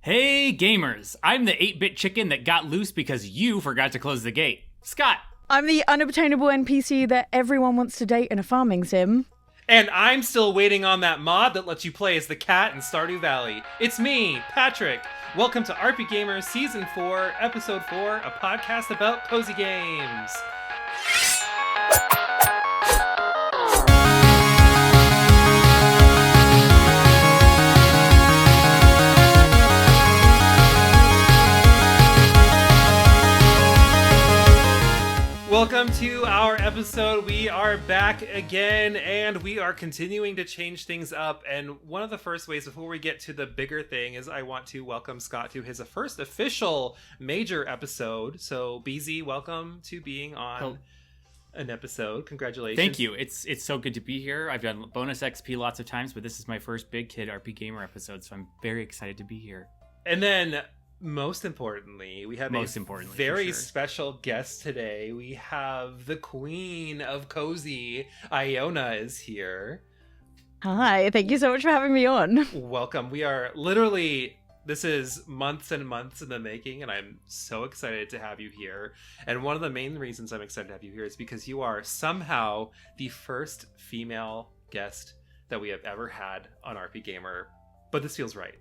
Hey gamers, I'm the 8-bit chicken that got loose because you forgot to close the gate. Scott. I'm the unobtainable NPC that everyone wants to date in a farming sim. And I'm still waiting on that mod that lets you play as the cat in Stardew Valley. It's me, Patrick. Welcome to RPGaymer Season 4, Episode 4, a podcast about cozy games. Welcome to our episode. We are back again, and we are continuing to change things up. And one of the first ways, before we get to the bigger thing, is I want to welcome Scott to his first official major episode. So, BZ, welcome to being on an episode. Congratulations. Thank you. It's so good to be here. I've done bonus XP lots of times, but this is my first big kid RPGaymer episode, so I'm very excited to be here. And then, most importantly, we have a very special guest today. We have the queen of cozy, Eeowna, is here. Hi, thank you so much for having me on. Welcome. We are literally, this is months and months in the making, and I'm so excited to have you here. And one of the main reasons I'm excited to have you here is because you are somehow the first female guest that we have ever had on RPGaymer. But this feels right.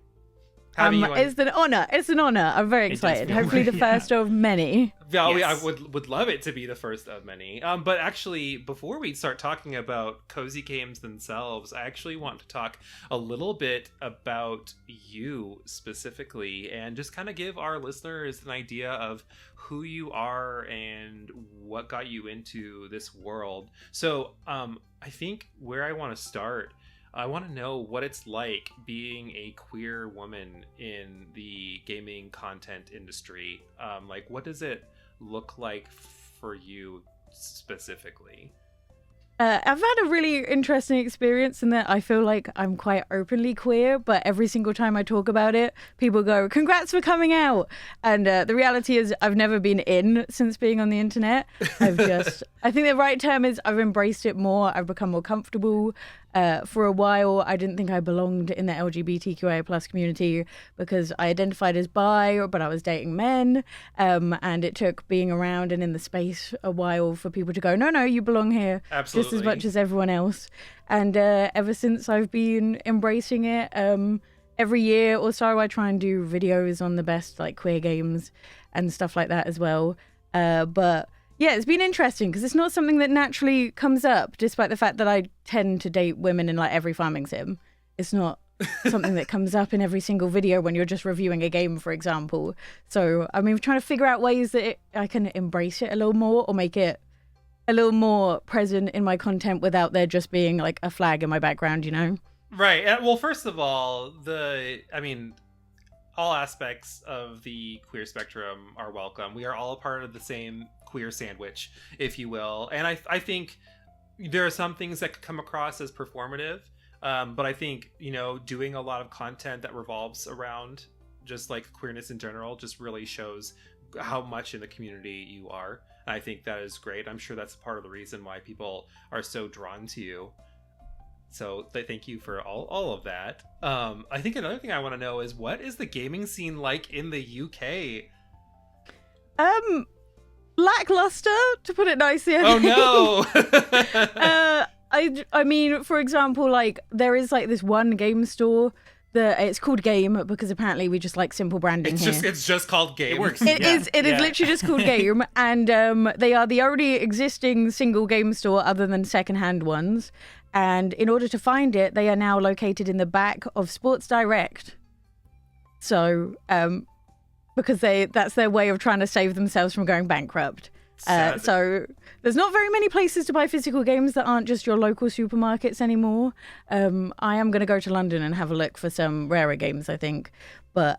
It's an honor. It's an honor. I'm very excited. Hopefully the first of many. Yeah, yes. I would love it to be the first of many. But actually, before we start talking about cozy games themselves, I actually want to talk a little bit about you specifically and just kind of give our listeners an idea of who you are and what got you into this world. So I think where I want to start, I want to know what it's like being a queer woman in the gaming content industry. Like, what does it look like for you specifically? I've had a really interesting experience in that I feel like I'm quite openly queer, but every single time I talk about it, people go, "Congrats for coming out." And the reality is I've never been in since being on the internet. I think the right term is I've embraced it more. I've become more comfortable. For a while, I didn't think I belonged in the LGBTQIA plus community because I identified as bi, but I was dating men. And it took being around and in the space a while for people to go, no, you belong here. Absolutely. Just as much as everyone else. And ever since I've been embracing it, every year or so I try and do videos on the best like queer games and stuff like that as well. But yeah, it's been interesting because it's not something that naturally comes up, despite the fact that I tend to date women in like every farming sim. It's not something that comes up in every single video when you're just reviewing a game, for example. So I mean, trying to figure out ways that I can embrace it a little more or make it a little more present in my content without there just being like a flag in my background, you know? Right. Well, first of all, all aspects of the queer spectrum are welcome. We are all a part of the same queer sandwich, if you will. And I think there are some things that could come across as performative, but I think, doing a lot of content that revolves around just like queerness in general just really shows how much in the community you are. And I think that is great. I'm sure that's part of the reason why people are so drawn to you. So thank you for all of that. I think another thing I want to know is, what is the gaming scene like in the UK? Lackluster, to put it nicely. Oh no. I mean, for example, like there is like this one game store that it's called Game because apparently we just like simple branding here. It's just called Game. It works. It is literally just called Game, and they are the only existing single game store other than secondhand ones. And in order to find it, they are now located in the back of Sports Direct. So, because that's their way of trying to save themselves from going bankrupt. So there's not very many places to buy physical games that aren't just your local supermarkets anymore. I am going to go to London and have a look for some rarer games, I think. But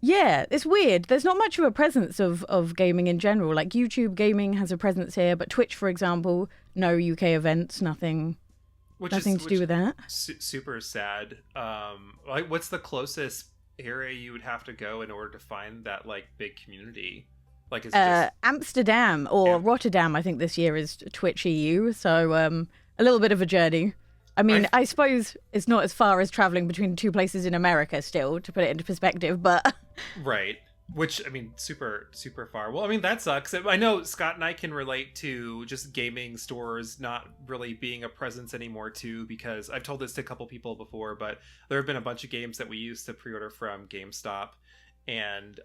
yeah, it's weird. There's not much of a presence of gaming in general. Like YouTube gaming has a presence here, but Twitch, for example, no UK events, nothing to do with that. Super sad. Like, what's the closest area you would have to go in order to find that like big community? Like, is it just Amsterdam or Rotterdam? I think this year is Twitch EU. So a little bit of a journey. I mean, I suppose it's not as far as traveling between two places in America still, to put it into perspective, but... Right. Which, I mean, super, super far. Well, I mean, that sucks. I know Scott and I can relate to just gaming stores not really being a presence anymore, too, because I've told this to a couple people before, but there have been a bunch of games that we used to pre-order from GameStop, and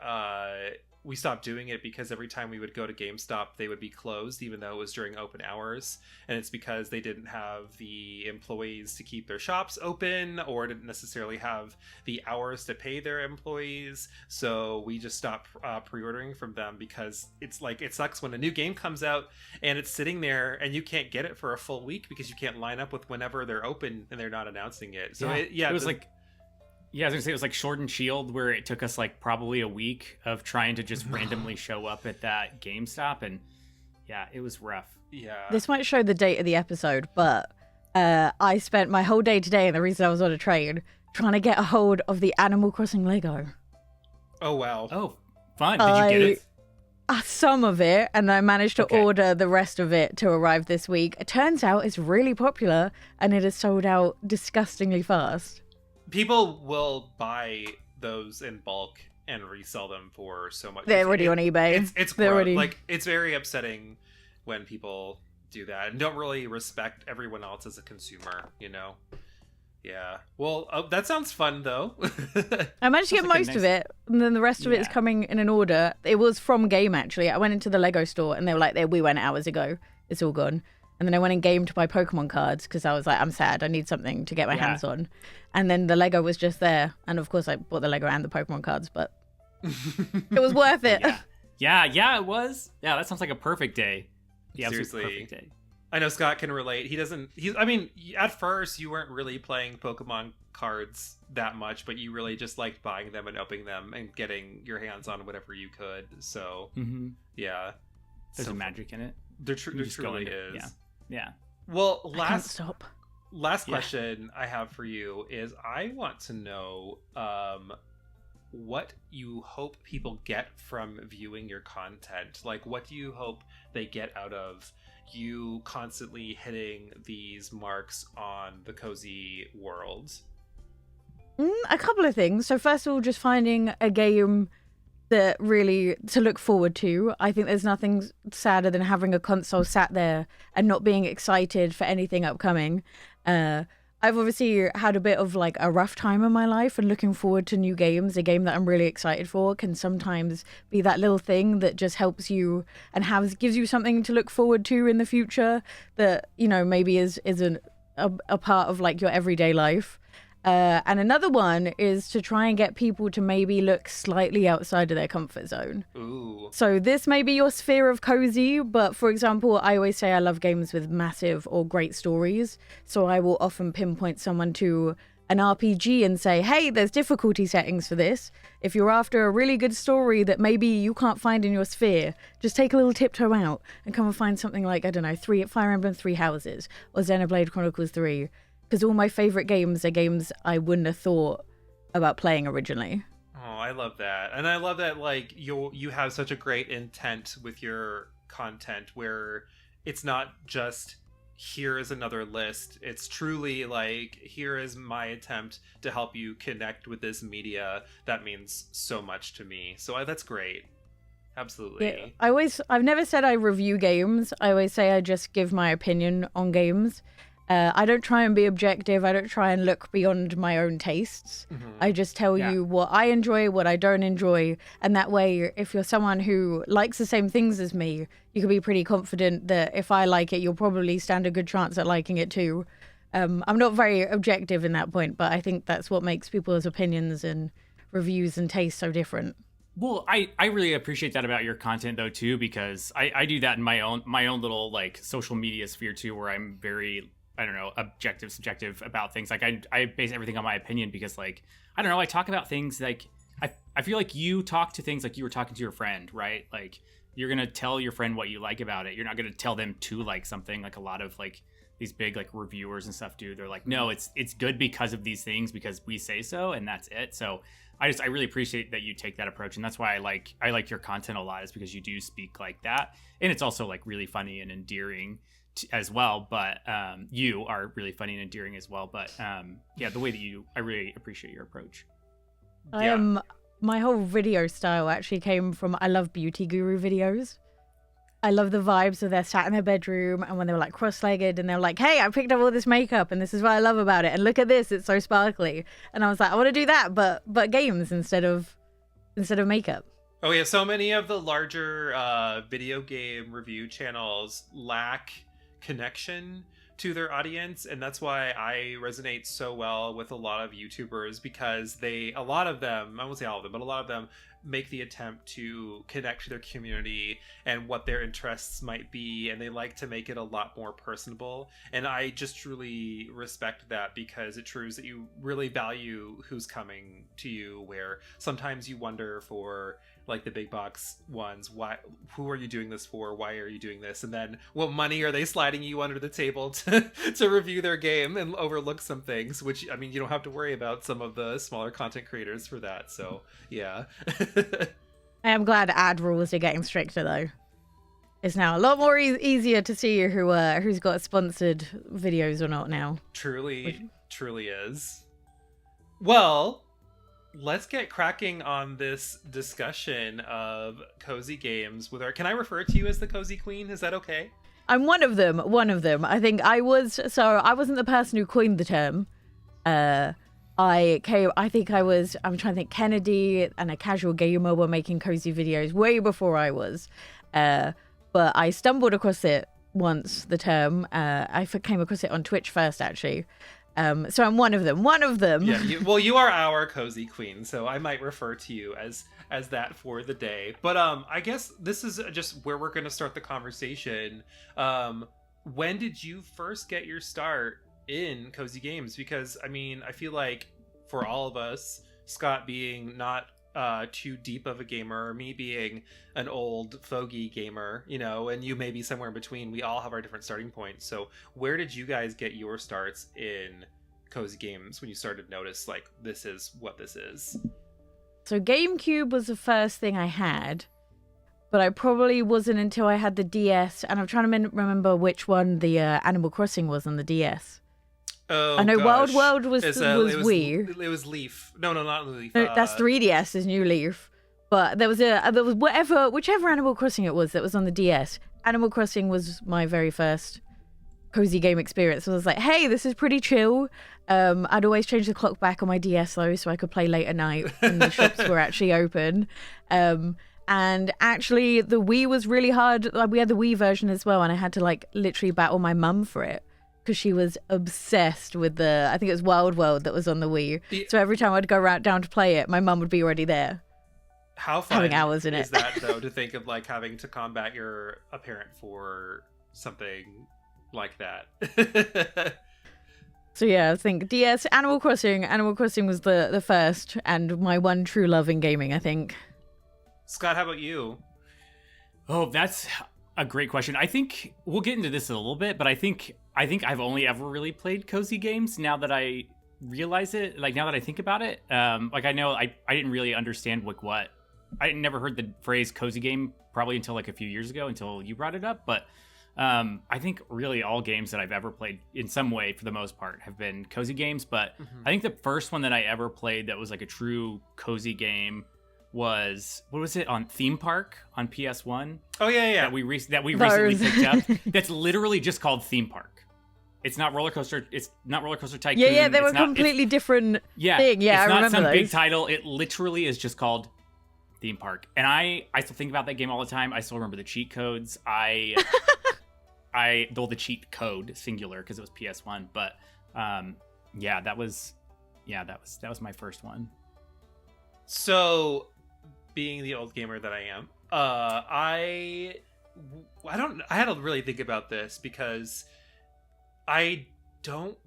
we stopped doing it because every time we would go to GameStop, they would be closed, even though it was during open hours. And it's because they didn't have the employees to keep their shops open, or didn't necessarily have the hours to pay their employees. So we just stopped pre-ordering from them, because it's like, it sucks when a new game comes out and it's sitting there and you can't get it for a full week because you can't line up with whenever they're open and they're not announcing it. So it was like... Yeah, I was gonna say it was like Sword and Shield, where it took us like probably a week of trying to just randomly show up at that GameStop, and yeah, it was rough. Yeah. This might show the date of the episode, but I spent my whole day today, and the reason I was on a train, trying to get a hold of the Animal Crossing Lego. Oh, wow. Oh, fun. Did you get it? Some of it, and I managed to order the rest of it to arrive this week. It turns out it's really popular, and it is sold out disgustingly fast. People will buy those in bulk and resell them for so much. They're already on eBay. It's already... like, it's very upsetting when people do that and don't really respect everyone else as a consumer, you know? Yeah. Well, that sounds fun, though. I managed to get most of it, and then the rest of it is coming in an order. It was from Game, actually. I went into the Lego store, and they were like, we went hours ago. It's all gone. And then I went in Game to buy Pokemon cards, because I was like, I'm sad. I need something to get my hands on. And then the Lego was just there. And of course, I bought the Lego and the Pokemon cards, but it was worth it. Yeah, it was. Yeah, that sounds like a perfect day. Yeah, seriously. Perfect day. I know Scott can relate. I mean, at first, you weren't really playing Pokemon cards that much, but you really just liked buying them and opening them and getting your hands on whatever you could. So, yeah. There's a magic in it. There truly is. Yeah. Well, last question I have for you is, I want to know what you hope people get from viewing your content. Like, what do you hope they get out of you constantly hitting these marks on the cozy world? A couple of things. So first of all, just finding a game that really to look forward to. I think there's nothing sadder than having a console sat there and not being excited for anything upcoming. I've obviously had a bit of like a rough time in my life, and looking forward to new games, a game that I'm really excited for, can sometimes be that little thing that just helps you and gives you something to look forward to in the future that, you know, maybe isn't a part of like your everyday life. And another one is to try and get people to maybe look slightly outside of their comfort zone. Ooh. So this may be your sphere of cozy, but for example, I always say I love games with massive or great stories. So I will often pinpoint someone to an RPG and say, hey, there's difficulty settings for this. If you're after a really good story that maybe you can't find in your sphere, just take a little tiptoe out and come and find something like, I don't know, Fire Emblem Three Houses or Xenoblade Chronicles 3. Because all my favorite games are games I wouldn't have thought about playing originally. Oh, I love that. And I love that, like, you have such a great intent with your content, where it's not just, here is another list. It's truly like, here is my attempt to help you connect with this media that means so much to me. So that's great. Absolutely. Yeah, I've never said I review games. I always say I just give my opinion on games. I don't try and be objective. I don't try and look beyond my own tastes. I just tell you what I enjoy, what I don't enjoy. And that way, if you're someone who likes the same things as me, you can be pretty confident that if I like it, you'll probably stand a good chance at liking it too. I'm not very objective in that point, but I think that's what makes people's opinions and reviews and tastes so different. Well, I really appreciate that about your content though too, because I do that in my own little like social media sphere too, where I'm very, I don't know, objective, subjective about things. Like I base everything on my opinion, because like, I don't know, I talk about things like, I feel like you talk to things like you were talking to your friend, right? Like, you're going to tell your friend what you like about it. You're not going to tell them to like something, like a lot of like these big like reviewers and stuff do. They're like, no, it's good because of these things, because we say so, and that's it. So I really appreciate that you take that approach. And that's why I like your content a lot, is because you do speak like that. And it's also like really funny and endearing as well, but you are really funny and endearing as well. But yeah, the way that I really appreciate your approach. Yeah. My whole video style actually came from, I love beauty guru videos. I love the vibes of they're sat in their bedroom and when they were like cross-legged and they're like, hey, I picked up all this makeup and this is what I love about it. And look at this, it's so sparkly. And I was like, I want to do that, but games instead of makeup. Oh yeah, so many of the larger video game review channels lack connection to their audience, and that's why I resonate so well with a lot of YouTubers, because a lot of them, I won't say all of them, but a lot of them make the attempt to connect to their community and what their interests might be, and they like to make it a lot more personable. And I just truly respect that, because it proves that you really value who's coming to you, where sometimes you wonder for like the big box ones, who are you doing this for, why are you doing this, and then what money are they sliding you under the table to review their game and overlook some things, which, I mean, you don't have to worry about some of the smaller content creators for that. So yeah. I am glad ad rules are getting stricter though. It's now a lot more easier to see who's got sponsored videos or not now. Truly is. Well, let's get cracking on this discussion of cozy games with can I refer to you as the Cozy Queen? Is that okay? I'm one of them. I think I wasn't the person who coined the term. I'm trying to think, Kennedy and a casual gamer were making cozy videos way before I was. But I stumbled across it once, the term. I came across it on Twitch first, actually. So I'm one of them. Yeah, you are our Cozy Queen, so I might refer to you as that for the day. But I guess this is just where we're going to start the conversation. When did you first get your start in cozy games? Because I mean, I feel like for all of us, Scott being not too deep of a gamer, me being an old fogey gamer, and you may be somewhere in between, we all have our different starting points. So where did you guys get your starts in cozy games when you started to notice, like, this is what this is? So GameCube was the first thing I had, but I probably wasn't until I had the DS, and I'm trying to remember which one the Animal Crossing was on the DS. Oh, I know gosh. Wild World was Wii. It was Leaf. No, not Leaf. No, that's 3DS is New Leaf. But there was whichever Animal Crossing it was that was on the DS. Animal Crossing was my very first cozy game experience. So I was like, hey, this is pretty chill. I'd always change the clock back on my DS though, so I could play late at night when the shops were actually open. And actually, the Wii was really hard. Like, we had the Wii version as well, and I had to like literally battle my mum for it, because she was obsessed with I think it was Wild World that was on the Wii. So every time I'd go down to play it, my mum would be already there. How fun having hours in is it. that, though, to think of like having to combat a parent for something like that? So yeah, I think DS, Animal Crossing was the first and my one true love in gaming, I think. Scott, how about you? Oh, that's a great question. I think we'll get into this in a little bit, but I think I've only ever really played cozy games now that I realize it. Like, now that I think about it, like, I know I didn't really understand what I never heard the phrase cozy game probably until like a few years ago, until you brought it up. But I think really all games that I've ever played in some way, for the most part, have been cozy games. But I think the first one that I ever played that was like a true cozy game was, what was it, on Theme Park on PS1? Oh yeah. That we recently picked up. That's literally just called Theme Park. It's not roller coaster. It's not Roller Coaster Tycoon. Yeah, they were completely different thing. Yeah, it's I remember not some those. big title. It literally is just called Theme Park. And I still think about that game all the time. I still remember the cheat codes. The cheat code singular, because it was PS1. But that was my first one. So, being the old gamer that I am, I had to really think about this, because I don't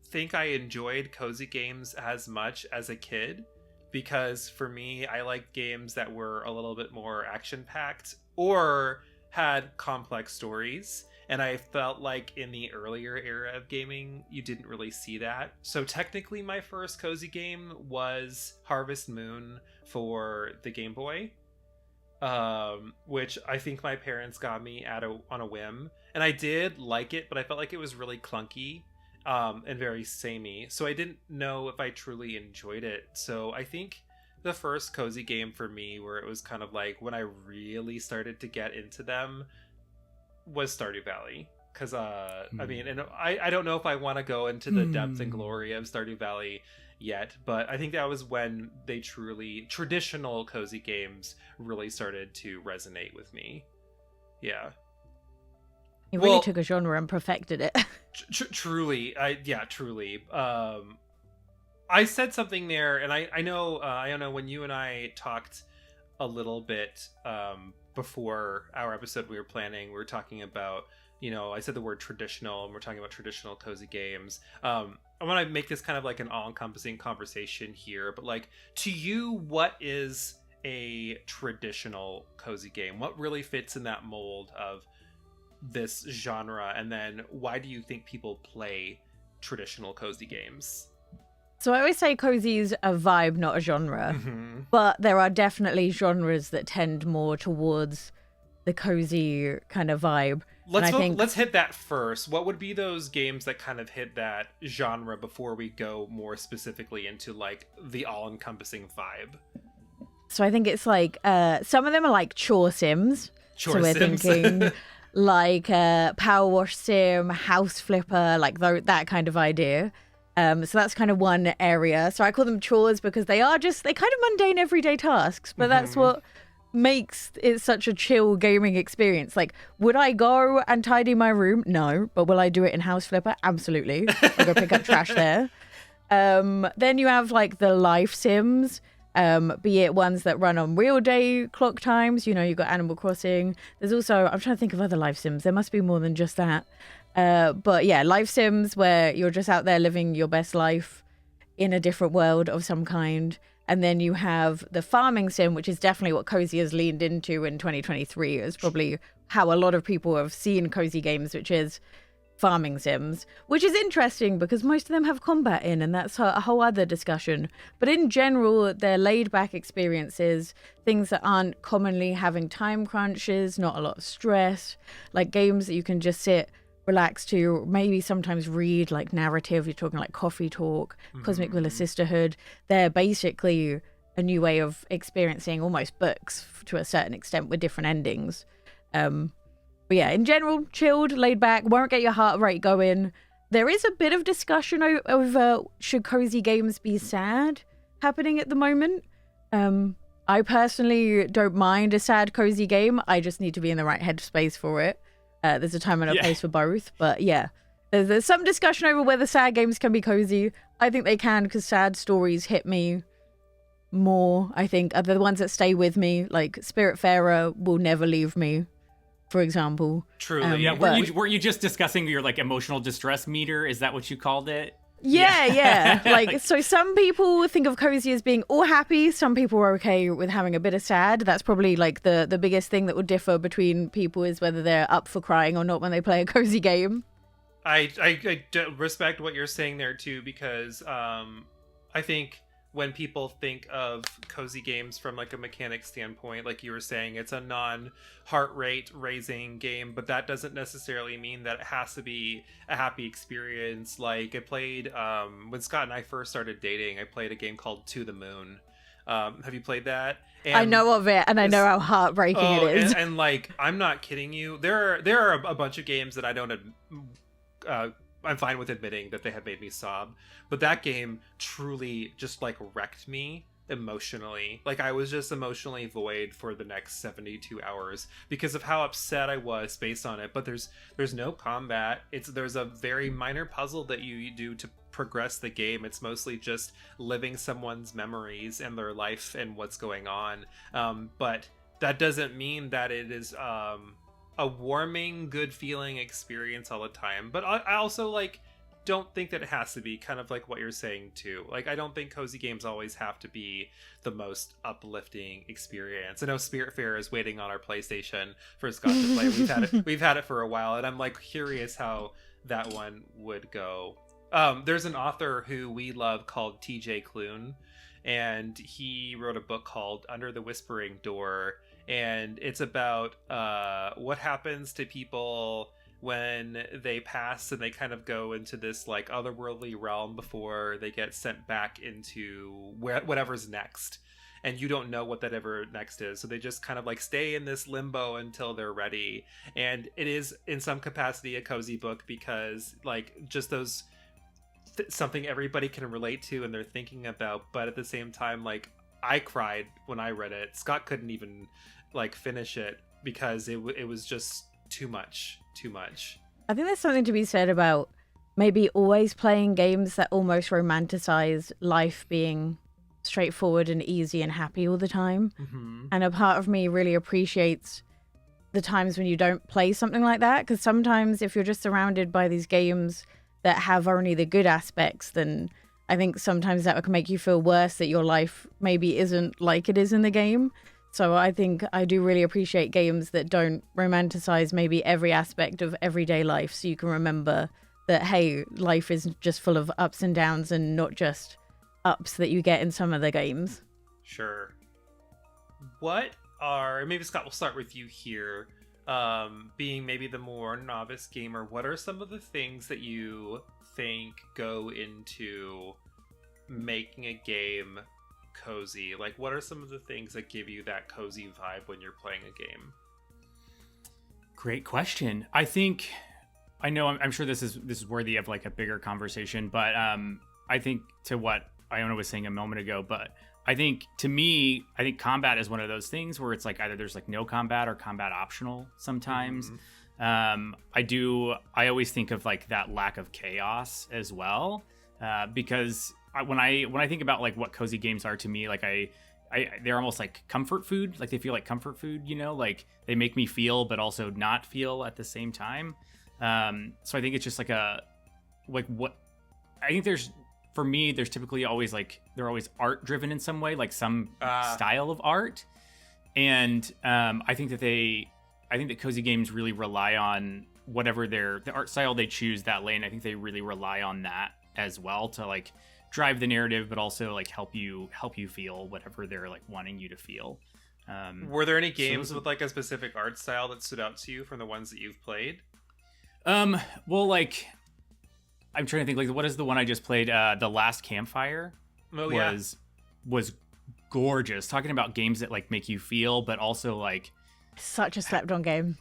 think I enjoyed cozy games as much as a kid, because for me, I liked games that were a little bit more action-packed or had complex stories. And I felt like in the earlier era of gaming, you didn't really see that. So technically, my first cozy game was Harvest Moon for the Game Boy. which I think my parents got me on a whim, and I did like it, but I felt like it was really clunky, and very samey. So I didn't know if I truly enjoyed it. So I think the first cozy game for me, where it was kind of like when I really started to get into them, was Stardew Valley. Because I mean, and I don't know if I want to go into the depth and glory of Stardew Valley yet, but I think that was when they traditional cozy games really started to resonate with me. Yeah. You really took a genre and perfected it. Truly. Truly. I said something there, and I know when you and I talked a little bit before our episode we were planning, we were talking about, I said the word traditional, and we're talking about traditional cozy games. I want to make this kind of like an all-encompassing conversation here, but like, to you, what is a traditional cozy game? What really fits in that mold of this genre? And then why do you think people play traditional cozy games? So I always say cozy is a vibe, not a genre. Mm-hmm. But there are definitely genres that tend more towards the cozy kind of vibe. Let's hit that first. What would be those games that kind of hit that genre before we go more specifically into like the all-encompassing vibe? So I think it's like some of them are like chore sims. Chore so we're sims. thinking like Power Wash Sim, House Flipper, like that kind of idea. So that's kind of one area. So I call them chores because they kind of mundane everyday tasks, but that's what makes it such a chill gaming experience. Like, would I go and tidy my room? No. But will I do it in House Flipper? Absolutely. I'll go pick up trash there. Then you have like the life sims, be it ones that run on real day clock times. You've got Animal Crossing. There's also, I'm trying to think of other life sims. There must be more than just that. But yeah, life sims where you're just out there living your best life in a different world of some kind. And then you have the farming sim, which is definitely what cozy has leaned into in 2023. Is probably how a lot of people have seen cozy games, which is farming sims, which is interesting because most of them have combat in, and that's a whole other discussion. But in general, they're laid back experiences, things that aren't commonly having time crunches, not a lot of stress, like games that you can just sit, relax to, maybe sometimes read, like narrative. You're talking like Coffee Talk, Cosmic Villa Sisterhood. They're basically a new way of experiencing almost books to a certain extent with different endings. But yeah, in general, chilled, laid back, won't get your heart rate going. There is a bit of discussion over should cozy games be sad happening at the moment. I personally don't mind a sad cozy game. I just need to be in the right headspace for it. There's a time and a place for both. But yeah, there's some discussion over whether sad games can be cozy. I think they can because sad stories hit me more, I think, are the ones that stay with me. Like Spiritfarer will never leave me, for example. Truly. Yeah, weren't you just discussing your like emotional distress meter? Is that what you called it? Yeah. Like, so some people think of cozy as being all happy. Some people are okay with having a bit of sad. That's probably like the biggest thing that would differ between people is whether they're up for crying or not when they play a cozy game. I respect what you're saying there too, because I think when people think of cozy games from like a mechanic standpoint, like you were saying, it's a non-heart rate raising game, but that doesn't necessarily mean that it has to be a happy experience. Like I played, when Scott and I first started dating, I played a game called To the Moon. Have you played that? And I know of it, and I know how heartbreaking it is. And like, I'm not kidding you. There are a bunch of games that I don't I'm fine with admitting that they have made me sob, but that game truly just like wrecked me emotionally. Like I was just emotionally void for the next 72 hours because of how upset I was based on it. But there's no combat. There's a very minor puzzle that you do to progress the game. It's mostly just living someone's memories and their life and what's going on. But that doesn't mean that it is a warming, good feeling experience all the time. But I also like don't think that it has to be, kind of like what you're saying too. Like I don't think cozy games always have to be the most uplifting experience. I know Spiritfarer is waiting on our PlayStation for Scott to play. We've had it for a while, and I'm like curious how that one would go. There's an author who we love called TJ Klune, and he wrote a book called Under the Whispering Door. and it's about what happens to people when they pass and they kind of go into this like otherworldly realm before they get sent back into whatever's next. And you don't know what that ever next is. So they just kind of like stay in this limbo until they're ready. And it is in some capacity a cozy book because like just those something everybody can relate to and they're thinking about. But at the same time, like I cried when I read it. Scott couldn't even like finish it because it was just too much. I think there's something to be said about maybe always playing games that almost romanticize life being straightforward and easy and happy all the time. Mm-hmm. And a part of me really appreciates the times when you don't play something like that, because sometimes if you're just surrounded by these games that have only the good aspects, then I think sometimes that can make you feel worse that your life maybe isn't like it is in the game. So I think I do really appreciate games that don't romanticize maybe every aspect of everyday life, so you can remember that, hey, life is just full of ups and downs and not just ups that you get in some of the games. Sure. Maybe Scott, we'll start with you here. Being maybe the more novice gamer, what are some of the things that you think go into making a game cozy? Like, what are some of the things that give you that cozy vibe when you're playing a game? Great question. I think I know I'm sure this is worthy of like a bigger conversation, but I think to what Eeowna was saying a moment ago, but I think to me, I think combat is one of those things where it's like either there's like no combat or combat optional sometimes. Mm-hmm. I always think of like that lack of chaos as well, because when I think about like what cozy games are to me, like they're almost like comfort food. Like they feel like comfort food, you know, like they make me feel, but also not feel at the same time. So I think it's just like for me, there's typically always like, they're always art driven in some way, like some style of art. And I think that cozy games really rely on whatever the art style they choose that lane. I think they really rely on that as well to like drive the narrative, but also like help you feel whatever they're like wanting you to feel. Were there any games with like a specific art style that stood out to you from the ones that you've played? Well, like I'm trying to think, like, what is the one I just played? The Last Campfire was gorgeous. Talking about games that like make you feel, but also like such a slept on game.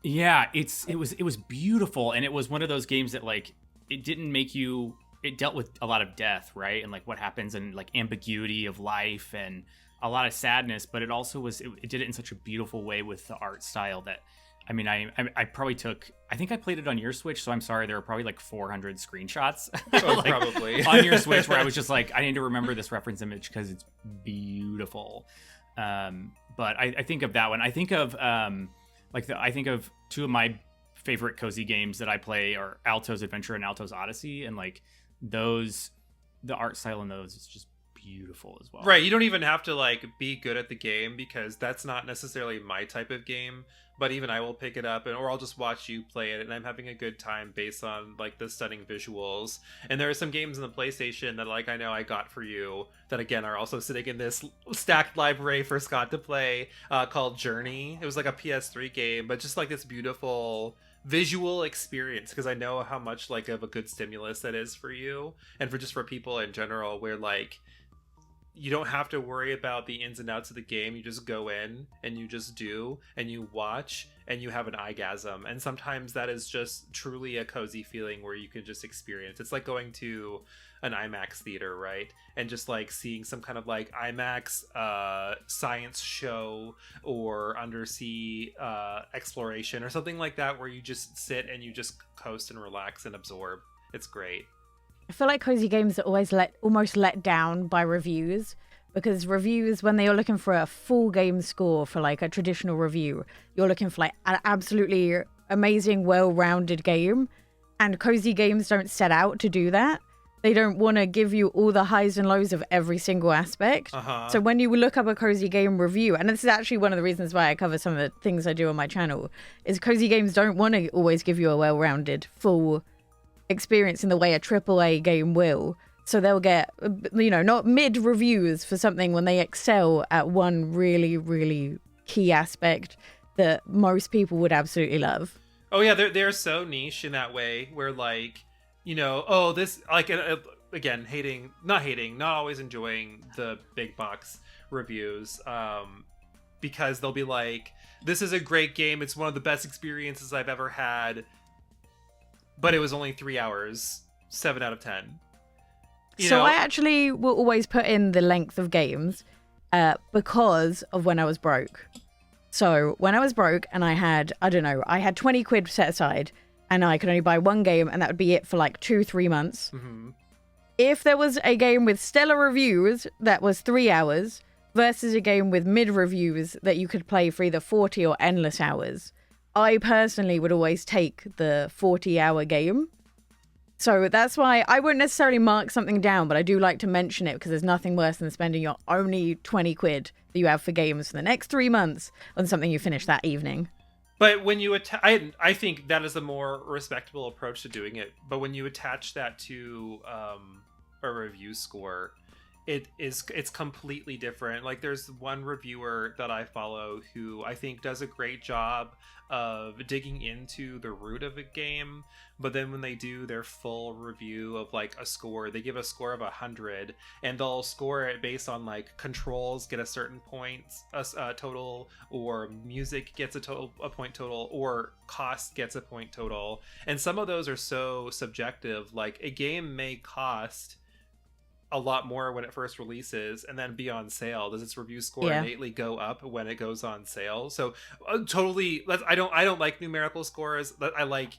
Yeah, it was beautiful, and it was one of those games that like it dealt with a lot of death, right? And like what happens and like ambiguity of life and a lot of sadness, but it also it did it in such a beautiful way with the art style that I mean, I think I played it on your Switch, so I'm sorry, there were probably like 400 screenshots like, probably on your Switch where I was just like, I need to remember this reference image because it's beautiful. But I think of that one. I think of I think of two of my favorite cozy games that I play are Alto's Adventure and Alto's Odyssey, and like those, the art style in those is just beautiful as well. Right, you don't even have to like be good at the game because that's not necessarily my type of game, but even I will pick it up or I'll just watch you play it and I'm having a good time based on like the stunning visuals. And there are some games in the PlayStation that like I know I got for you that again are also sitting in this stacked library for Scott to play, called Journey. It was like a PS3 game, but just like this beautiful visual experience because I know how much like of a good stimulus that is for you and for people in general, where like you don't have to worry about the ins and outs of the game. You just go in and you just do and you watch and you have an eyegasm. And sometimes that is just truly a cozy feeling where you can just experience. It's like going to an IMAX theater, right? And just like seeing some kind of like IMAX science show or undersea exploration or something like that, where you just sit and you just coast and relax and absorb. It's great. I feel like cozy games are always almost let down by reviews, because reviews, when they are looking for a full game score for like a traditional review, you're looking for like an absolutely amazing, well-rounded game, and cozy games don't set out to do that. They don't want to give you all the highs and lows of every single aspect. So when you look up a cozy game review, and this is actually one of the reasons why I cover some of the things I do on my channel, is cozy games don't want to always give you a well-rounded, full experience in the way a AAA game will. So they'll get, not mid reviews for something when they excel at one really, really key aspect that most people would absolutely love. Oh yeah, they're so niche in that way where like, oh this like again, not always enjoying the big box reviews because they'll be like, this is a great game, it's one of the best experiences I've ever had, but it was only 3 hours, 7 out of 10. I actually will always put in the length of games because of when I was broke. So when I was broke and I had 20 quid set aside and I could only buy one game and that would be it for like 2-3 months. Mm-hmm. If there was a game with stellar reviews that was 3 hours versus a game with mid reviews that you could play for either 40 or endless hours, I personally would always take the 40-hour game. So that's why I wouldn't necessarily mark something down, but I do like to mention it because there's nothing worse than spending your only 20 quid that you have for games for the next 3 months on something you finish that evening. But when you I think that is a more respectable approach to doing it. But when you attach that to a review score, it's completely different. Like there's one reviewer that I follow who I think does a great job of digging into the root of a game, but then when they do their full review of like a score, they give a score of 100 and they'll score it based on like controls get a certain points total, or music gets a point total, or cost gets a point total. And some of those are so subjective. Like a game may cost a lot more when it first releases and then be on sale. Does its review score innately go up when it goes on sale? So totally, I don't like numerical scores. I like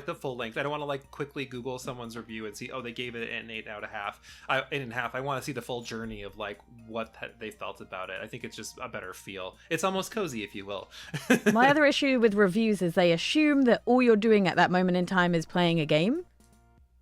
the full length. I don't want to like quickly Google someone's review and see, oh, they gave it an 8 out of half. 8.5. I want to see the full journey of like what they felt about it. I think it's just a better feel. It's almost cozy, if you will. My other issue with reviews is they assume that all you're doing at that moment in time is playing a game.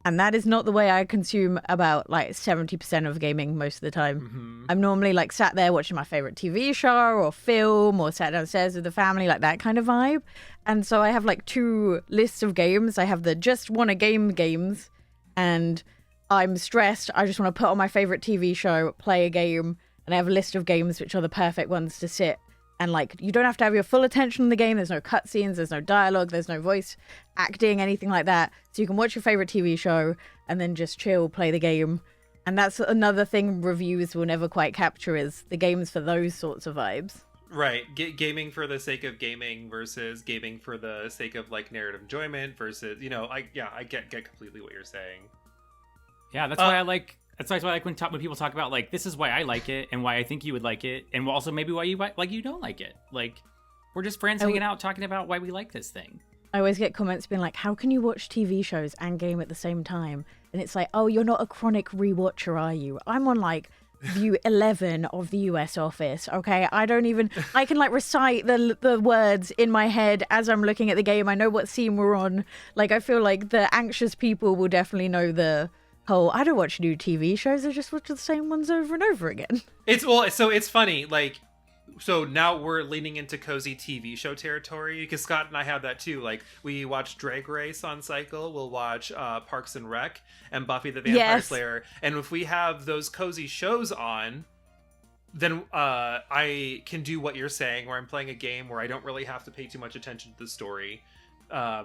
And that is not the way I consume about like 70% of gaming most of the time. Mm-hmm. I'm normally like sat there watching my favorite TV show or film, or sat downstairs with the family, like that kind of vibe. And so I have like 2 lists of games. I have the just want to game games, and I'm stressed. I just want to put on my favorite TV show, play a game, and I have a list of games which are the perfect ones to sit. And like, you don't have to have your full attention on the game. There's no cutscenes, there's no dialogue, there's no voice acting, anything like that. So you can watch your favorite TV show and then just chill, play the game. And that's another thing reviews will never quite capture, is the games for those sorts of vibes. Right. Gaming for the sake of gaming versus gaming for the sake of like narrative enjoyment versus, I get completely what you're saying. Yeah, that's why I like. That's why I like when people talk about like, this is why I like it and why I think you would like it, and also maybe why you don't like it. Like, we're just friends hanging out talking about why we like this thing. I always get comments being like, how can you watch TV shows and game at the same time? And it's like, oh, you're not a chronic rewatcher, are you? I'm on like view 11 of the US Office, okay? I can like recite the words in my head as I'm looking at the game. I know what scene we're on. Like, I feel like the anxious people will definitely know the whole, I don't watch new TV shows, I just watch the same ones over and over again. So it's funny, like, so now we're leaning into cozy TV show territory, because Scott and I have that too. Like, we watch Drag Race on Cycle, we'll watch Parks and Rec and Buffy the Vampire Slayer, and if we have those cozy shows on, then I can do what you're saying, where I'm playing a game where I don't really have to pay too much attention to the story.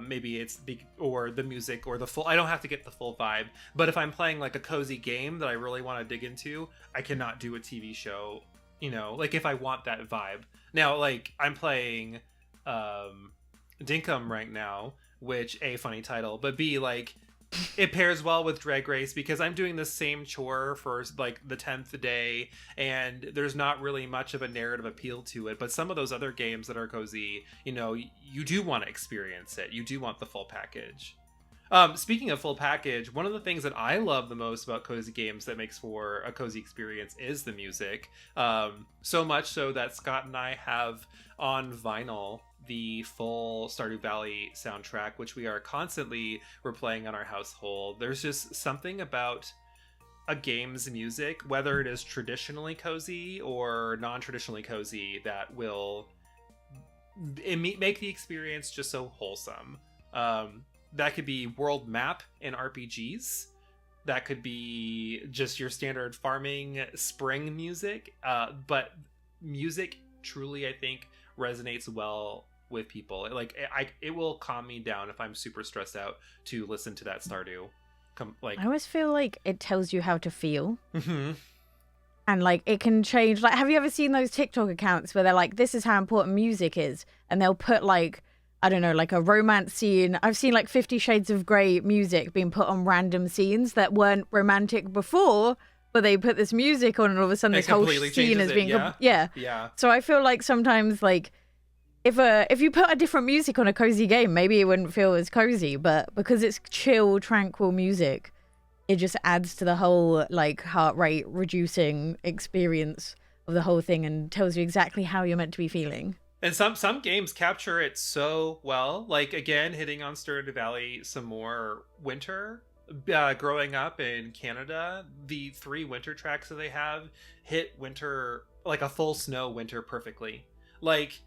Maybe it's or the music or the full, I don't have to get the full vibe. But if I'm playing like a cozy game that I really want to dig into, I cannot do a TV show, like if I want that vibe. Now, like, I'm playing Dinkum right now, which, A, funny title, but B, like, it pairs well with Drag Race because I'm doing the same chore for like the 10th day, and there's not really much of a narrative appeal to it. But some of those other games that are cozy, you do want to experience it. You do want the full package. Speaking of full package, one of the things that I love the most about cozy games that makes for a cozy experience is the music. So much so that Scott and I have on vinyl the full Stardew Valley soundtrack, which we are constantly replaying on our household. There's just something about a game's music, whether it is traditionally cozy or non-traditionally cozy, that will make the experience just so wholesome. That could be world map in RPGs. That could be just your standard farming spring music. But music truly, I think, resonates well with people. It will calm me down if I'm super stressed out to listen to that Stardew. I always feel like it tells you how to feel. Mm-hmm. And like it can change. Like, have you ever seen those TikTok accounts where they're like, this is how important music is? And they'll put like, I don't know, like a romance scene. I've seen like 50 Shades of Grey music being put on random scenes that weren't romantic before, but they put this music on and all of a sudden this whole scene is being... Yeah. So I feel like sometimes like if you put a different music on a cozy game, maybe it wouldn't feel as cozy, but because it's chill, tranquil music, it just adds to the whole like heart rate reducing experience of the whole thing and tells you exactly how you're meant to be feeling. And some games capture it so well. Like, again, hitting on Stardew Valley some more, winter. Growing up in Canada, the 3 winter tracks that they have hit winter, like a full snow winter, perfectly. Like,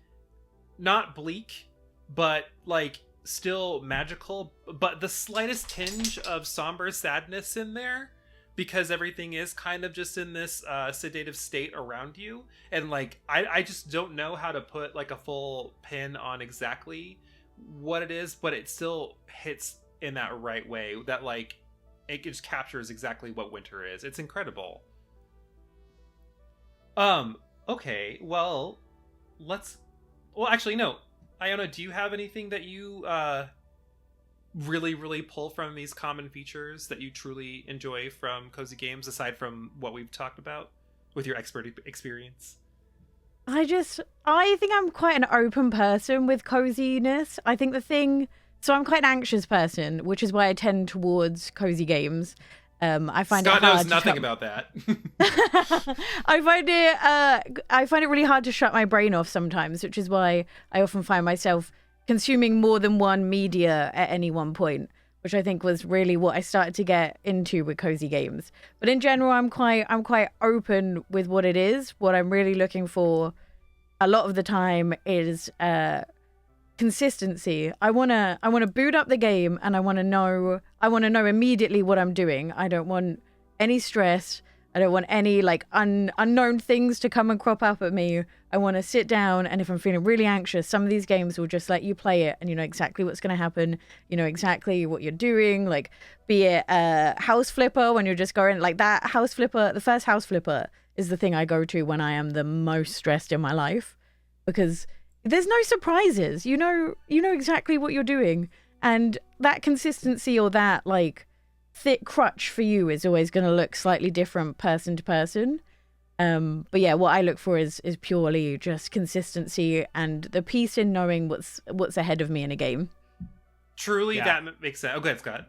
not bleak, but like still magical, but the slightest tinge of somber sadness in there, because everything is kind of just in this sedative state around you. And like I just don't know how to put like a full pin on exactly what it is, but it still hits in that right way, that like it just captures exactly what winter is. It's incredible. Okay, well, actually, no. Eeowna, do you have anything that you really pull from these common features that you truly enjoy from cozy games, aside from what we've talked about with your expert experience? I think I'm quite an open person with coziness. I think so I'm quite an anxious person, which is why I tend towards cozy games. I find Scott it hard knows nothing about that. I find it really hard to shut my brain off sometimes, which is why I often find myself consuming more than one media at any one point, which I think was really what I started to get into with cozy games. But in general, I'm quite open with what it is. What I'm really looking for a lot of the time is consistency. I want to boot up the game and I want to know immediately what I'm doing. I don't want any stress. I don't want any like unknown things to come and crop up at me. I want to sit down, and if I'm feeling really anxious, some of these games will just let you play it and you know exactly what's going to happen. You know exactly what you're doing, like be it house flipper when you're just going like that house flipper. The first house flipper is the thing I go to when I am the most stressed in my life, because there's no surprises. You know exactly what you're doing, and that consistency or that like thick crutch for you is always going to look slightly different person to person. But yeah, what I look for is purely just consistency and the peace in knowing what's ahead of me in a game. Truly, Yeah. that makes sense. Oh, go ahead, Scott.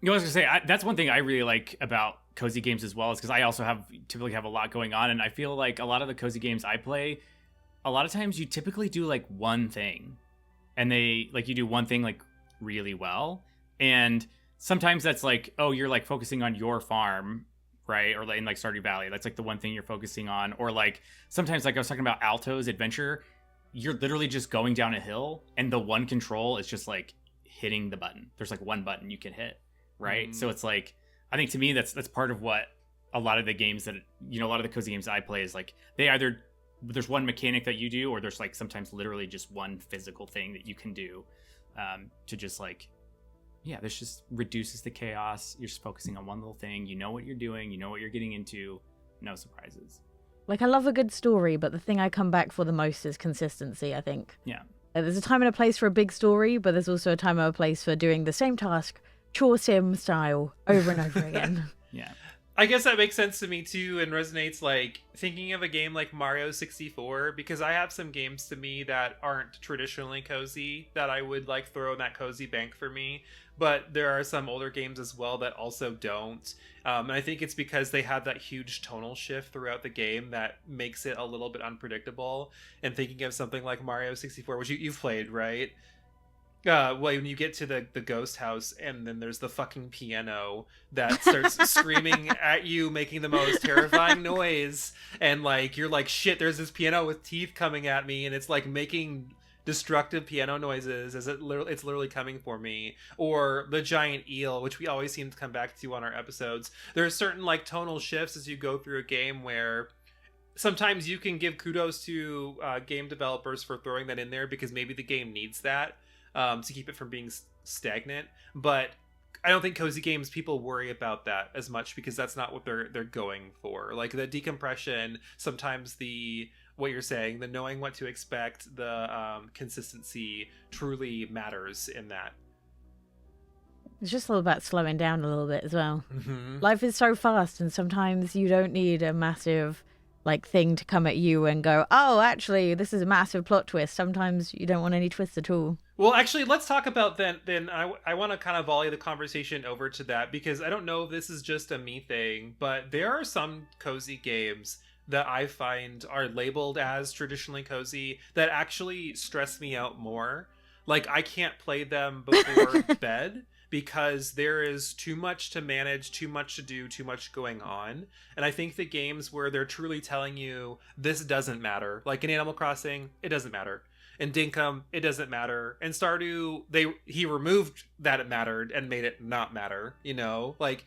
I was gonna say that's one thing I really like about cozy games as well, is because I also typically have a lot going on, and I feel like a lot of the cozy games I play, a lot of times you typically do like one thing, and you do one thing like really well, and sometimes that's like, oh, you're like focusing on your farm, right? Or in like Stardew Valley, that's like the one thing you're focusing on. Or like sometimes, like I was talking about Alto's Adventure, you're literally just going down a hill and the one control is just like hitting the button. There's like one button you can hit, right? So it's like, I think to me that's part of what a lot of the games that, you know, a lot of the cozy games I play is like, they either, there's one mechanic that you do, or there's like sometimes literally just one physical thing that you can do to just like, yeah, this just reduces the chaos. You're just focusing on one little thing. You know what you're doing. You know what you're getting into. No surprises. Like, I love a good story, but the thing I come back for the most is consistency, I think. Yeah. There's a time and a place for a big story, but there's also a time and a place for doing the same task, chore sim style, over and over again. Yeah. I guess that makes sense to me too, and resonates, like thinking of a game like Mario 64, because I have some games to me that aren't traditionally cozy that I would like throw in that cozy bank for me, but there are some older games as well that also don't, and I think it's because they have that huge tonal shift throughout the game that makes it a little bit unpredictable. And thinking of something like Mario 64, which you've played, right? Well, when you get to the ghost house and then there's the fucking piano that starts screaming at you, making the most terrifying noise, and like you're like, shit, there's this piano with teeth coming at me, and it's like making destructive piano noises as it's literally coming for me. Or the giant eel, which we always seem to come back to on our episodes. There are certain like tonal shifts as you go through a game where sometimes you can give kudos to game developers for throwing that in there because maybe the game needs that to keep it from being stagnant. But I don't think cozy games people worry about that as much because that's not what they're going for. Like the decompression, sometimes what you're saying, the knowing what to expect, the consistency truly matters in that. It's just all about slowing down a little bit as well. Mm-hmm. Life is so fast, and sometimes you don't need a massive thing to come at you and go, oh, actually, this is a massive plot twist. Sometimes you don't want any twists at all. Well, actually, let's talk about then I want to kind of volley the conversation over to that because I don't know if this is just a me thing, but there are some cozy games that I find are labeled as traditionally cozy that actually stress me out more. Like, I can't play them before bed because there is too much to manage, too much to do, too much going on. And I think the games where they're truly telling you this doesn't matter, like in Animal Crossing, it doesn't matter. In Dinkum, it doesn't matter. In Stardew, he removed that it mattered and made it not matter, you know? Like,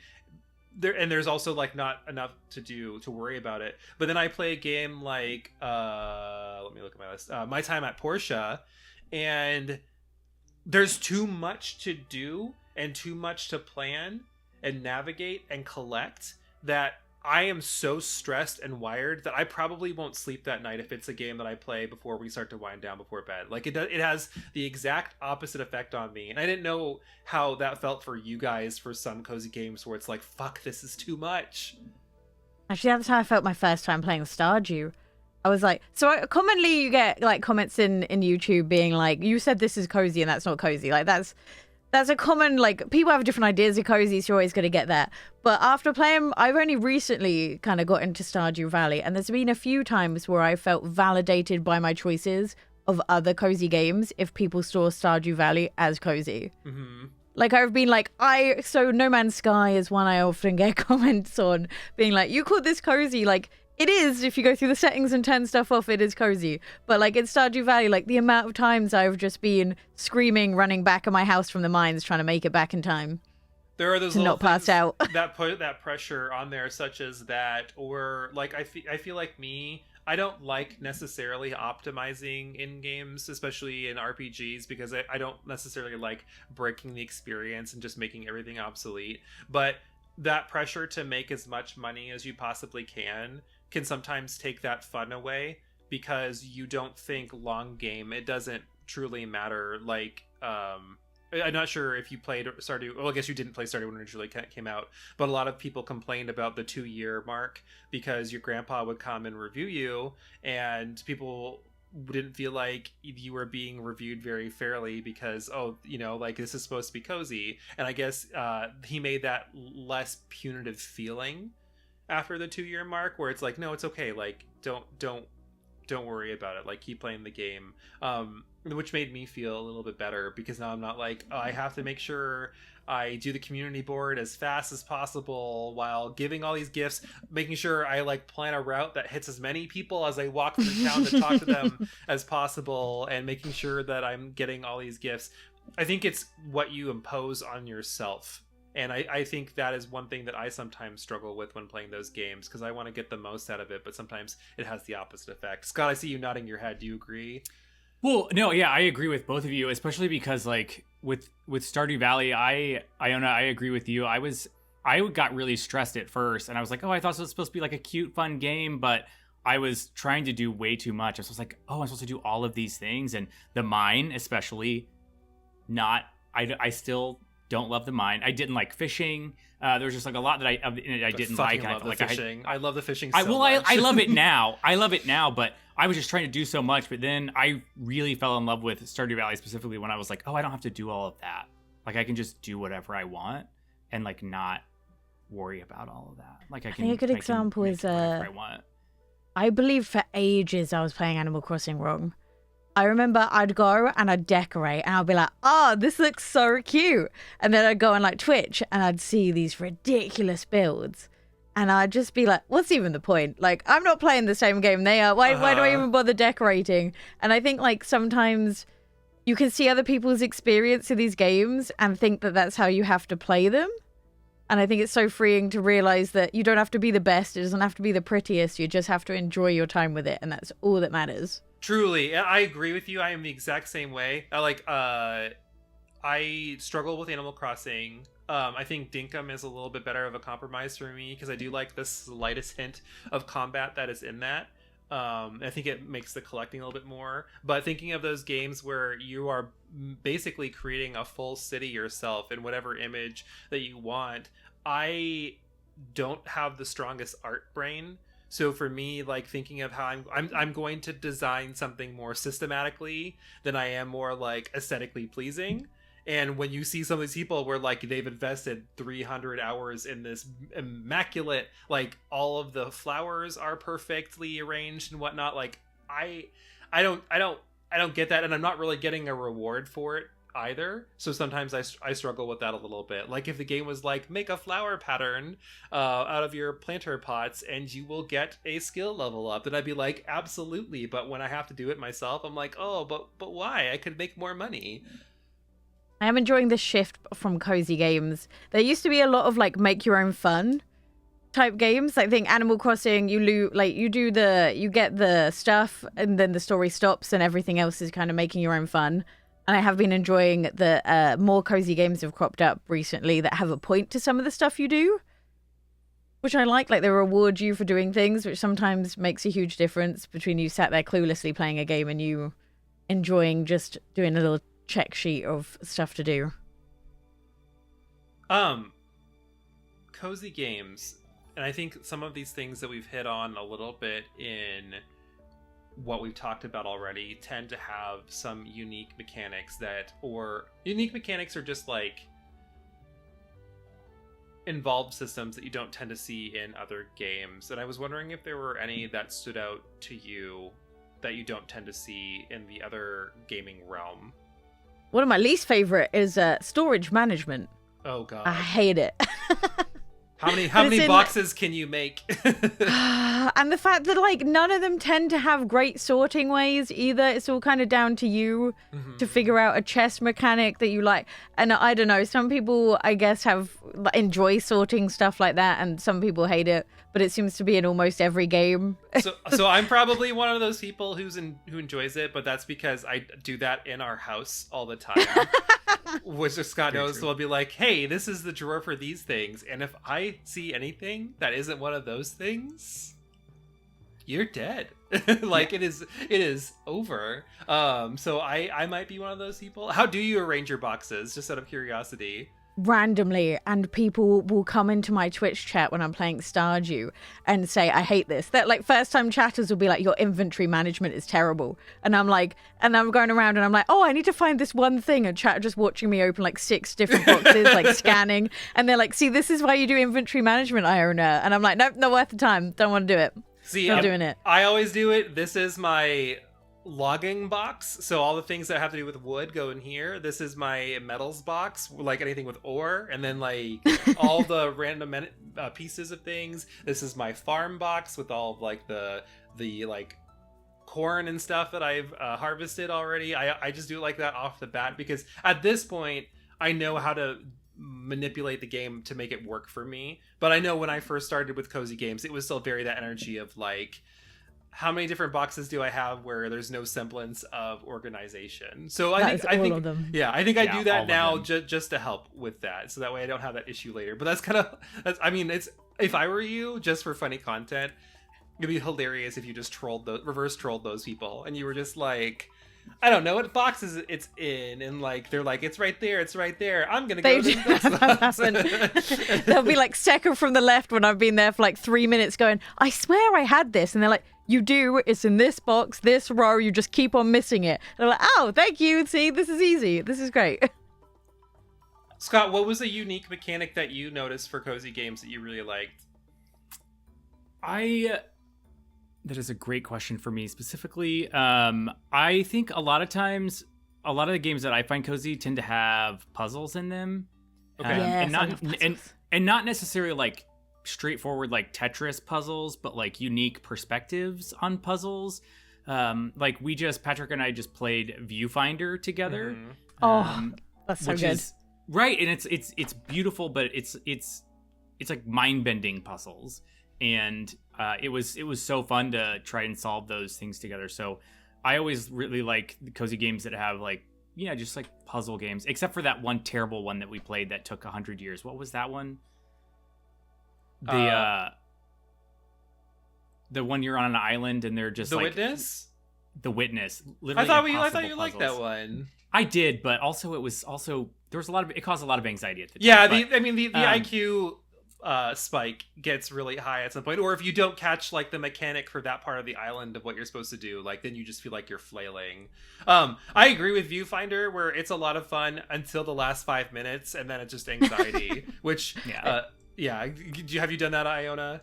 there's also like not enough to do to worry about it. But then I play a game like let me look at my list. My Time at Portia, and there's too much to do and too much to plan and navigate and collect that I am so stressed and wired that I probably won't sleep that night if it's a game that I play before we start to wind down before bed. Like it has the exact opposite effect on me. And I didn't know how that felt for you guys for some cozy games where it's like, fuck, this is too much. Actually, that's how I felt my first time playing Stardew. I was like, commonly you get like comments in YouTube being like, you said this is cozy and that's not cozy. Like that's a common, like, people have different ideas of cozy, so you're always going to get that. But after playing, I've only recently kind of got into Stardew Valley, and there's been a few times where I felt validated by my choices of other cozy games if people saw Stardew Valley as cozy. Mm-hmm. Like, I've been like, so No Man's Sky is one I often get comments on, being like, you called this cozy, like, it is, if you go through the settings and turn stuff off, it is cozy. But like in Stardew Valley, like the amount of times I've just been screaming, running back at my house from the mines, trying to make it back in time. There are those to little not pass out. that put that pressure on there, such as that, or like I feel like me, I don't like necessarily optimizing in games, especially in RPGs, because I don't necessarily like breaking the experience and just making everything obsolete. But that pressure to make as much money as you possibly can sometimes take that fun away because you don't think long game. It doesn't truly matter. Like, I'm not sure if you played Stardew. Well, I guess you didn't play Stardew when it originally came out, but a lot of people complained about the 2-year mark because your grandpa would come and review you, and people didn't feel like you were being reviewed very fairly because, oh, you know, like this is supposed to be cozy. And I guess he made that less punitive feeling after the 2-year mark, where it's like, no, it's okay, like don't worry about it, like keep playing the game, which made me feel a little bit better because now I'm not like, oh, I have to make sure I do the community board as fast as possible while giving all these gifts, making sure I like plan a route that hits as many people as I walk through town to talk to them as possible, and making sure that I'm getting all these gifts. I think it's what you impose on yourself. And I think that is one thing that I sometimes struggle with when playing those games, because I want to get the most out of it, but sometimes it has the opposite effect. Scott, I see you nodding your head. Do you agree? Well, no, yeah, I agree with both of you, especially because like with Stardew Valley, Eeowna, I agree with you. I got really stressed at first, and I was like, oh, I thought it was supposed to be like a cute, fun game, but I was trying to do way too much. I was like, oh, I'm supposed to do all of these things, and the mine, especially, I still don't love the mine. I didn't like fishing. There was just like a lot that I didn't like. I love the fishing. I love the fishing. I love it now. I love it now, but I was just trying to do so much. But then I really fell in love with Stardew Valley specifically when I was like, oh, I don't have to do all of that. Like I can just do whatever I want and like not worry about all of that. Like I think a good example is I want. I believe for ages I was playing Animal Crossing wrong. I remember I'd go and I'd decorate and I'd be like, oh, this looks so cute. And then I'd go on like Twitch and I'd see these ridiculous builds. And I'd just be like, what's even the point? Like, I'm not playing the same game they are. Why do I even bother decorating? And I think like sometimes you can see other people's experience of these games and think that that's how you have to play them. And I think it's so freeing to realize that you don't have to be the best. It doesn't have to be the prettiest. You just have to enjoy your time with it. And that's all that matters. Truly. I agree with you. I am the exact same way. I struggle with Animal Crossing. I think Dinkum is a little bit better of a compromise for me because I do like the slightest hint of combat that is in that. I think it makes the collecting a little bit more. But thinking of those games where you are basically creating a full city yourself in whatever image that you want, I don't have the strongest art brain. So for me, like thinking of how I'm going to design something more systematically than I am more like aesthetically pleasing. And when you see some of these people where like they've invested 300 hours in this immaculate, like all of the flowers are perfectly arranged and whatnot, like I don't get that, and I'm not really getting a reward for it either. So sometimes I struggle with that a little bit. Like if the game was like, make a flower pattern out of your planter pots and you will get a skill level up, then I'd be like, absolutely. But when I have to do it myself, I'm like, oh, but why? I could make more money. I am enjoying the shift from cozy games. There used to be a lot of like make your own fun type games. I think Animal Crossing, you get the stuff and then the story stops and everything else is kind of making your own fun. And I have been enjoying the more cozy games have cropped up recently that have a point to some of the stuff you do, which I like they reward you for doing things, which sometimes makes a huge difference between you sat there cluelessly playing a game and you enjoying just doing a little check sheet of stuff to do. Cozy games, and I think some of these things that we've hit on a little bit in what we've talked about already tend to have some unique mechanics or just like involved systems that you don't tend to see in other games. And I was wondering if there were any that stood out to you that you don't tend to see in the other gaming realm. One of my least favorite is storage management. Oh god, I hate it. How many boxes can you make? And the fact that like none of them tend to have great sorting ways either. It's all kind of down to you to figure out a chess mechanic that you like. And I don't know, some people I guess enjoy sorting stuff like that, and some people hate it. But it seems to be in almost every game. So I'm probably one of those people who enjoys it, but that's because I do that in our house all the time. Which Scott knows, so I'll be like, hey, this is the drawer for these things. And if I see anything that isn't one of those things, you're dead. Like it is over. So I might be one of those people. How do you arrange your boxes? Just out of curiosity. Randomly, and people will come into my Twitch chat when I'm playing Stardew and say I hate this. That like first time chatters will be like, your inventory management is terrible, and I'm like, and I'm going around and I'm like, oh, I need to find this one thing, and chat are just watching me open like 6 different boxes, like scanning, and they're like, see, this is why you do inventory management, Eeowna. And I'm like, nope, not worth the time, don't want to do it. See, not doing it. I always do it. This is my logging box, so all the things that have to do with wood go in here. This is my metals box, like anything with ore, and then like all the random pieces of things. This is my farm box with all of like the like corn and stuff that I've harvested already. I just do it like that off the bat because at this point I know how to manipulate the game to make it work for me. But I know when I first started with cozy games, it was still very that energy of like, how many different boxes do I have where there's no semblance of organization? So I think of them. Yeah, I think I do that now just to help with that, so that way I don't have that issue later. But it's if I were you, just for funny content, it'd be hilarious if you just reverse trolled those people, and you were just like, I don't know what boxes it's in, and like they're like, it's right there. I'm gonna go to the next box. They'll be like second from the left when I've been there for like 3 minutes going, I swear I had this, and they're like, you do, it's in this box, this row, you just keep on missing it. And I'm like, oh, thank you, see, this is easy, this is great. Scott, what was a unique mechanic that you noticed for cozy games that you really liked? That is a great question for me specifically. I think a lot of times, a lot of the games that I find cozy tend to have puzzles in them. Okay. Yes, and not necessarily like straightforward like Tetris puzzles, but like unique perspectives on puzzles. Like Patrick and I just played Viewfinder together. Mm-hmm. That's so good. Right, and it's beautiful, but it's it's like mind-bending puzzles, and it was so fun to try and solve those things together. So I always really like the cozy games that have like, just like puzzle games, except for that one terrible one that we played that took 100 years. What was that one? The one you're on an island and they're just The like Witness. The Witness. I Literally thought you liked that one. I did, but also it was it caused a lot of anxiety at the time. Yeah, but, the IQ spike gets really high at some point, or if you don't catch like the mechanic for that part of the island of what you're supposed to do, like then you just feel like you're flailing. I agree with Viewfinder, where it's a lot of fun until the last 5 minutes, and then it's just anxiety. Which have you done that, Eeowna?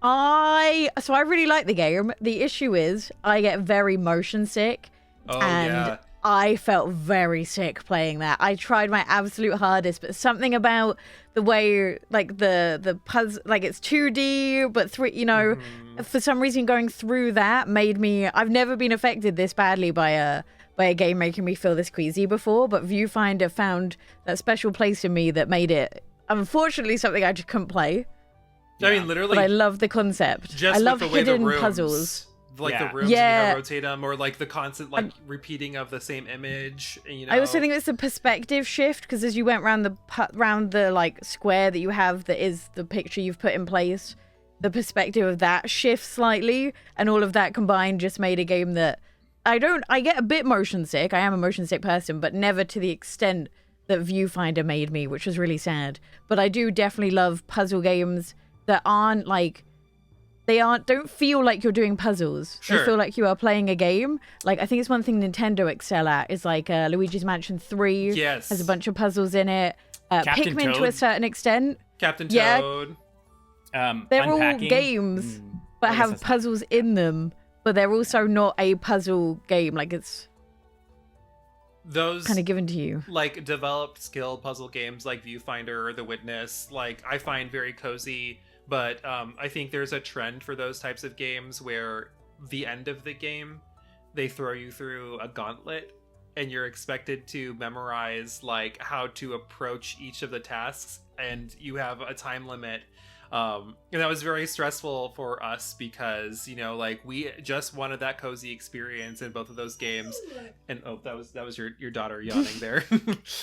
I really like the game. The issue is I get very motion sick. And I felt very sick playing that. I tried my absolute hardest, but something about the way, like the puzzle, like it's 2D, but for some reason going through that made me. I've never been affected this badly by a game making me feel this queasy before, but Viewfinder found that special place in me that made it, unfortunately, something I just couldn't play. I mean, literally. But I love the concept. I love hidden puzzles. Like the rooms, and you rotate them, or like the constant repeating of the same image. I also think it's a perspective shift, because as you went round the like square that you have, that is the picture you've put in place, the perspective of that shifts slightly, and all of that combined just made a game that I get a bit motion sick. I am a motion sick person, but never to the extent that Viewfinder made me, which was really sad. But I do definitely love puzzle games that aren't like. Don't feel like you're doing puzzles. Sure. They feel like you are playing a game. Like, I think it's one thing Nintendo excel at is like Luigi's Mansion 3 has a bunch of puzzles in it. Pikmin Toad. To a certain extent. Captain Toad. They're all games, but have puzzles in them, but they're also not a puzzle game. Like, it's those kind of given to you. Like, developed skill puzzle games like Viewfinder or The Witness, like, I find very cozy. But I think there's a trend for those types of games where the end of the game, they throw you through a gauntlet and you're expected to memorize like how to approach each of the tasks, and you have a time limit. And that was very stressful for us because, like we just wanted that cozy experience in both of those games. And that was your daughter yawning there.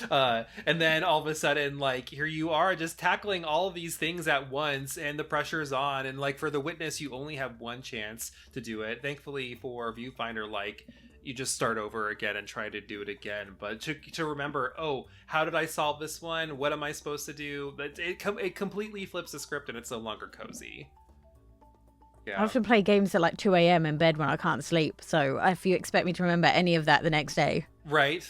And then all of a sudden, like, here you are just tackling all of these things at once, and the pressure's on. And like for The Witness, you only have one chance to do it. Thankfully for Viewfinder, like, you just start over again and try to do it again. But to remember, how did I solve this one? What am I supposed to do? It completely flips the script, and it's no longer cozy. Yeah. I often play games at like 2 a.m. in bed when I can't sleep. So if you expect me to remember any of that the next day, right?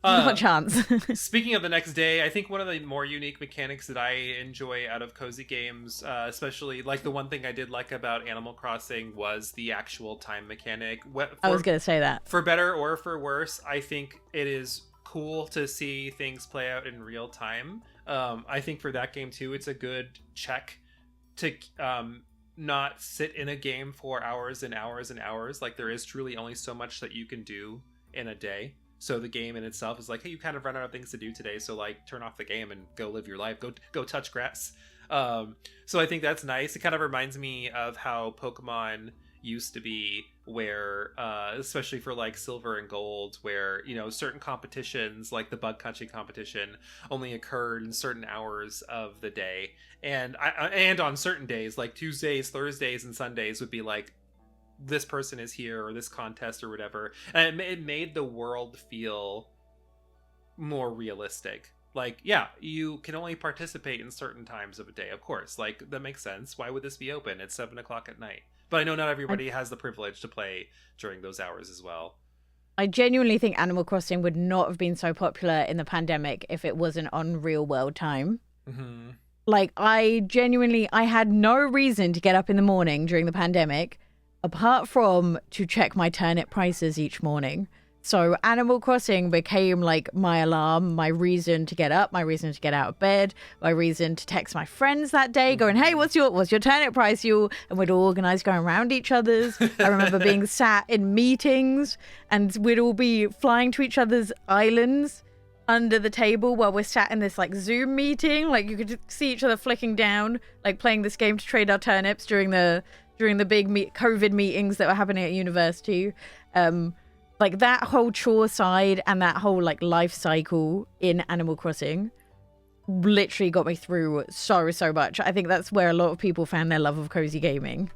not a chance. Speaking of the next day, I think one of the more unique mechanics that I enjoy out of cozy games, especially like the one thing I did like about Animal Crossing was the actual time mechanic. I was going to say that. For better or for worse, I think it is cool to see things play out in real time. I think for that game too, it's a good check to not sit in a game for hours and hours and hours. Like, there is truly only so much that you can do in a day. So the game in itself is like, hey, you kind of run out of things to do today, so like turn off the game and go live your life, go touch grass. So I think that's nice. It kind of reminds me of how Pokemon used to be, where especially for like Silver and Gold, where certain competitions like the bug catching competition only occurred in certain hours of the day, and on certain days like Tuesdays, Thursdays, and Sundays would be like, this person is here, or this contest or whatever, and it made the world feel more realistic. Like, yeah, you can only participate in certain times of a day, of course, like that makes sense. Why would this be open at 7:00 at night? But I know not everybody has the privilege to play during those hours as well. I genuinely think Animal Crossing would not have been so popular in the pandemic if it wasn't on real world time. Mm-hmm. Like, I had no reason to get up in the morning during the pandemic apart from to check my turnip prices each morning. So Animal Crossing became like my alarm, my reason to get up, my reason to get out of bed, my reason to text my friends that day going, hey, what's your turnip price, you? And we'd all organize going around each other's. I remember being sat in meetings and we'd all be flying to each other's islands under the table while we're sat in this like Zoom meeting. Like you could see each other flicking down, like playing this game to trade our turnips during the big COVID meetings that were happening at university. Like that whole chore side and that whole like life cycle in Animal Crossing literally got me through so much. I think that's where a lot of people found their love of cozy gaming.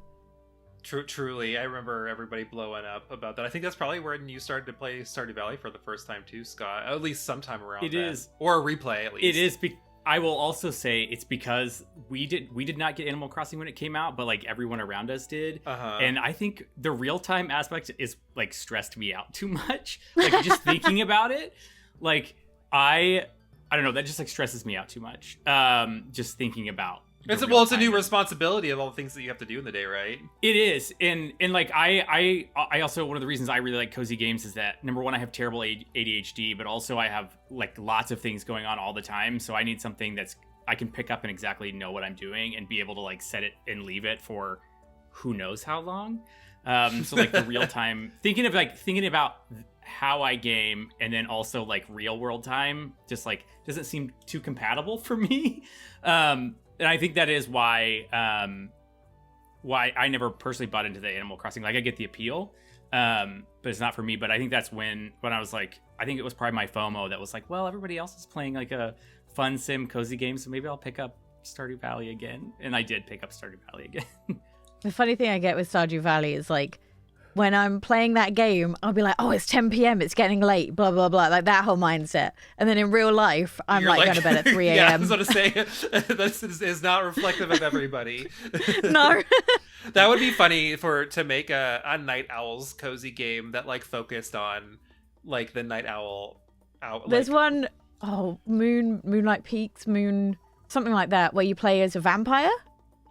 Truly, I remember everybody blowing up about that. I think that's probably when you started to play Stardew Valley for the first time too, Scott. At least sometime around. It is, or a replay at least. It is. I will also say it's because we did not get Animal Crossing when it came out, but like everyone around us did. And I think the real time aspect is like stressed me out too much. Like just thinking about it, like I don't know, that just like stresses me out too much. Just thinking about. It's a new responsibility of all the things that you have to do in the day, right? It is, and like I also, one of the reasons I really like cozy games is that number one, I have terrible ADHD, but also I have like lots of things going on all the time, so I need something that's I can pick up and exactly know what I'm doing and be able to like set it and leave it for who knows how long. So like the real time thinking about how I game and then also like real world time just like doesn't seem too compatible for me. And I think that is why I never personally bought into the Animal Crossing. Like I get the appeal, but it's not for me. But I think that's when I was like, I think it was probably my FOMO that was like, well, everybody else is playing like a fun sim cozy game, so maybe I'll pick up Stardew Valley again. And I did pick up Stardew Valley again. The funny thing I get with Stardew Valley is like, when I'm playing that game, I'll be like, oh, it's 10 p.m. It's getting late, blah, blah, blah. Like that whole mindset. And then in real life, I'm like going to bed at 3 a.m. Yeah, I was going to say, this is not reflective of everybody. No. That would be funny to make a Night Owl's cozy game that like focused on like the Night Owl. There's one, Moonlight Peaks, something like that, where you play as a vampire.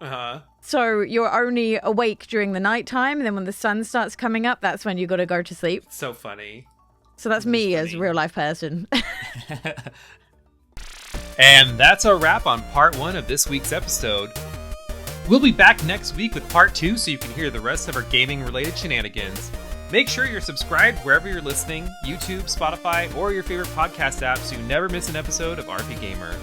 Uh-huh. So you're only awake during the nighttime, and then when the sun starts coming up, that's when you got to go to sleep. So funny. So that's me as a real life person. And that's a wrap on part 1 of this week's episode. We'll be back next week with part 2 so you can hear the rest of our gaming related shenanigans. Make sure you're subscribed wherever you're listening, YouTube, Spotify, or your favorite podcast app so you never miss an episode of RPGaymer.